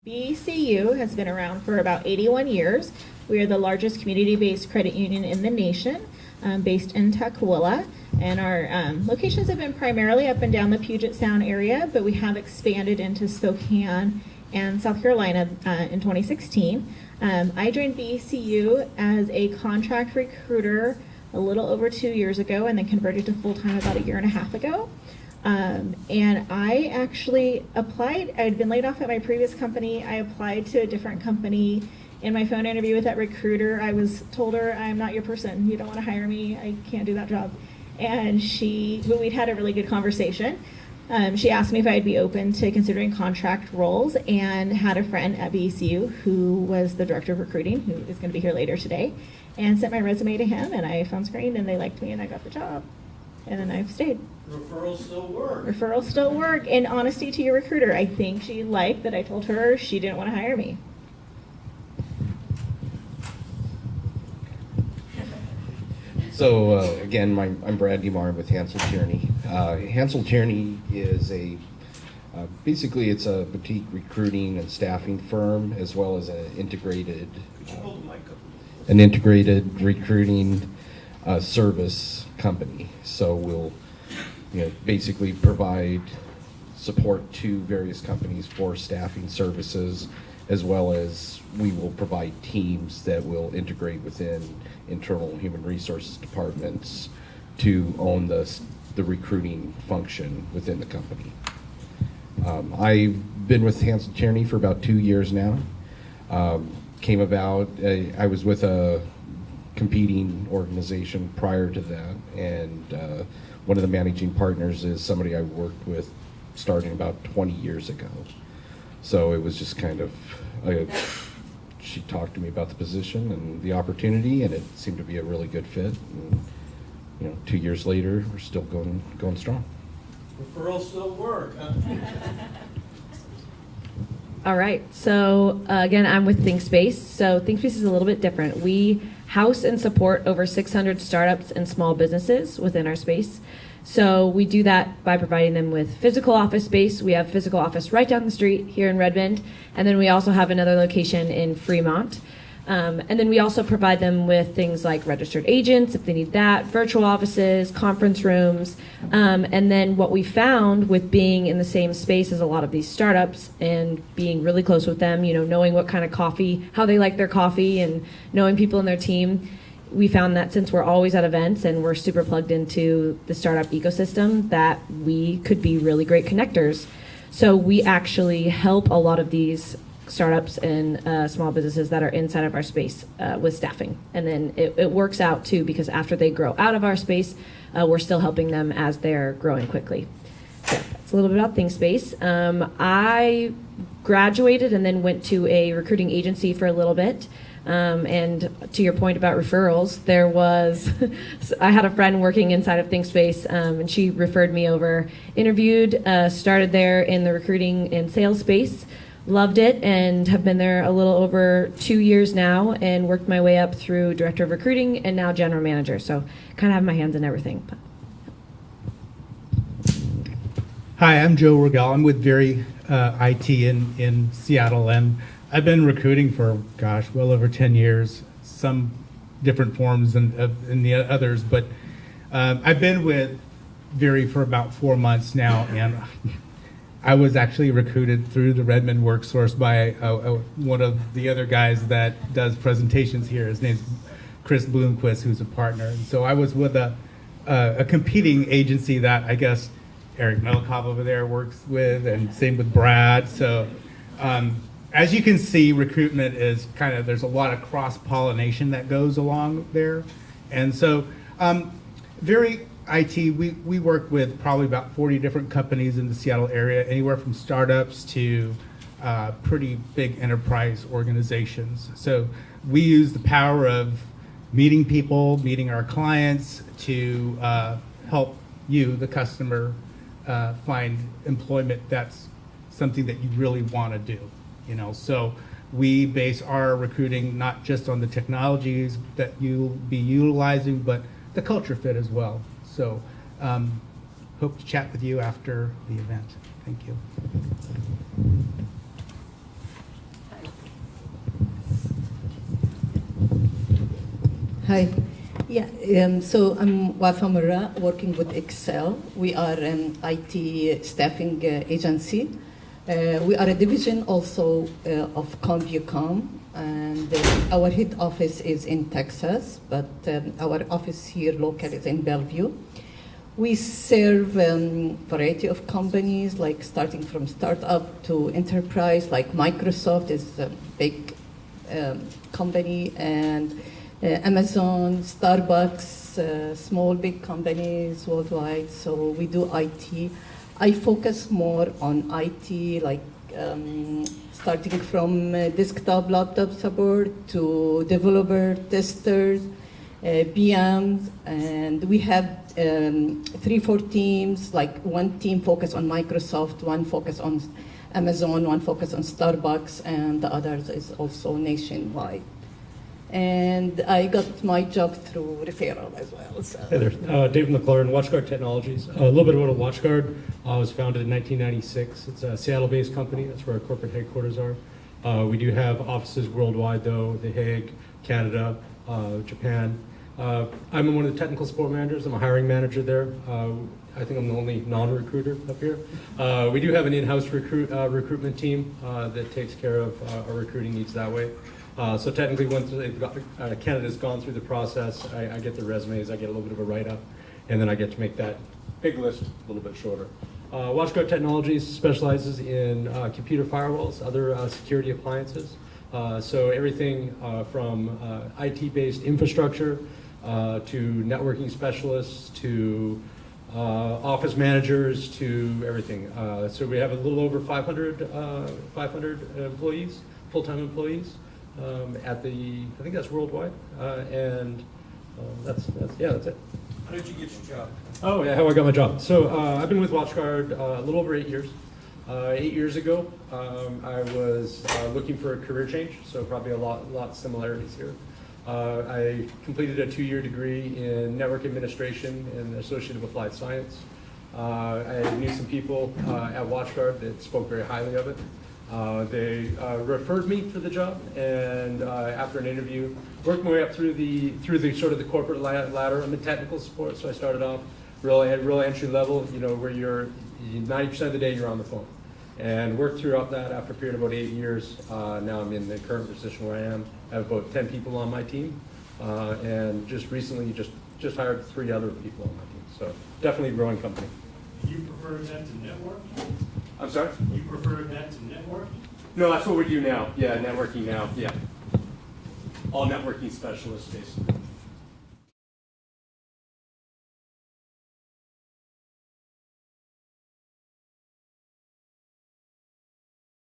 BCU has been around for about 81 years. We are the largest community-based credit union in the nation, based in Tukwila. And our locations have been primarily up and down the Puget Sound area, but we have expanded into Spokane and South Carolina in 2016. I joined BCU as a contract recruiter a little over 2 years ago and then converted to full-time about a year and a half ago. And I actually applied. I had been laid off at my previous company. I applied to a different company. In my phone interview with that recruiter, I was told her, I'm not your person. You don't want to hire me. I can't do that job. And we'd had a really good conversation. She asked me if I'd be open to considering contract roles, and had a friend at BCU who was the director of recruiting, who is going to be here later today, and sent my resume to him, and I phone screened, and they liked me, and I got the job. And then I've stayed. Referrals still work. Referrals still work. In honesty to your recruiter, I think she liked that I told her she didn't want to hire me. So again, I'm Brad DeMar with Hansel Tierney. Hansel Tierney is basically it's a boutique recruiting and staffing firm, as well as an integrated recruiting service company. So we'll basically provide support to various companies for staffing services, as well as we will provide teams that will integrate within internal human resources departments to own the recruiting function within the company. I've been with Hansel Tierney for about 2 years now. Came about, I was with a competing organization prior to that, and one of the managing partners is somebody I worked with starting about 20 years ago. So it was just kind of, she talked to me about the position and the opportunity, and it seemed to be a really good fit. And, 2 years later, we're still going strong. Referrals still work, huh? All right, so again, I'm with ThinkSpace. So ThinkSpace is a little bit different. We house and support over 600 startups and small businesses within our space. So we do that by providing them with physical office space. We have physical office right down the street here in Redmond, and then we also have another location in Fremont. And then we also provide them with things like registered agents if they need that, virtual offices, conference rooms. And then what we found with being in the same space as a lot of these startups and being really close with them, knowing what kind of coffee, how they like their coffee, and knowing people in their team, we found that since we're always at events and we're super plugged into the startup ecosystem, that we could be really great connectors. So we actually help a lot of these startups and small businesses that are inside of our space with staffing. And then it works out too, because after they grow out of our space, we're still helping them as they're growing quickly. So that's a little bit about ThinkSpace. I graduated and then went to a recruiting agency for a little bit. And to your point about referrals, I had a friend working inside of ThinkSpace, and she referred me over, interviewed, started there in the recruiting and sales space, loved it, and have been there a little over 2 years now, and worked my way up through director of recruiting and now general manager. So kind of have my hands in everything. Hi, I'm Joe Regel. I'm with Very IT in Seattle, and I've been recruiting for, well over 10 years, some different forms and the others, but I've been with Very for about 4 months now, and I was actually recruited through the Redmond WorkSource by one of the other guys that does presentations here. His name's Chris Bloomquist, who's a partner. And so I was with a competing agency that I guess Eric Melikov over there works with, and same with Brad. So as you can see, recruitment is there's a lot of cross-pollination that goes along there. And so Very IT, we work with probably about 40 different companies in the Seattle area, anywhere from startups to pretty big enterprise organizations. So we use the power of meeting people, meeting our clients to help you, the customer, find employment that's something that you really want to do. So we base our recruiting not just on the technologies that you'll be utilizing, but the culture fit as well. So hope to chat with you after the event. Thank you. Hi. Yeah, so I'm Wafa Murra, working with Excel. We are an IT staffing agency. We are a division also of CompuCom, and our head office is in Texas, but our office here local is in Bellevue. We serve variety of companies, like starting from startup to enterprise, like Microsoft is a big company, and Amazon, Starbucks, small, big companies worldwide. So we do IT. I focus more on IT, like starting from desktop, laptop support to developer, testers, PMs, and we have 3-4 teams, like one team focus on Microsoft, one focus on Amazon, one focus on Starbucks, and the others is also nationwide. And I got my job through referral as well. So. Hey there, David McLaurin, WatchGuard Technologies. A little bit about WatchGuard. Was founded in 1996. It's a Seattle-based company. That's where our corporate headquarters are. We do have offices worldwide, though: The Hague, Canada, Japan. I'm one of the technical support managers. I'm a hiring manager there. I think I'm the only non-recruiter up here. We do have an in-house recruitment team that takes care of our recruiting needs that way. So technically, once candidates gone through the process, I get the resumes, I get a little bit of a write-up, and then I get to make that big list a little bit shorter. WatchGuard Technologies specializes in computer firewalls, other security appliances. So everything from IT-based infrastructure to networking specialists to office managers to everything. So we have a little over 500 employees, full-time employees. At the, I think that's worldwide, and that's it. How did you get your job? Oh yeah, how I got my job. So I've been with WatchGuard a little over 8 years. 8 years ago, I was looking for a career change, so probably a lot similarities here. I completed a 2-year degree in network administration and Associate of Applied Science. I knew some people at WatchGuard that spoke very highly of it. They referred me for the job, and after an interview, worked my way up through the sort of the corporate ladder. I'm in technical support, so I started off real entry level, you know, where you're 90% of the day you're on the phone, and worked throughout that. After a period of about 8 years, now I'm in the current position where I am. I have about 10 people on my team, and just recently just hired 3 other people on my team. So definitely a growing company. You prefer that to network? I'm sorry? You prefer that to network? No, that's what we do now. Yeah, networking now. Yeah. All networking specialists, basically.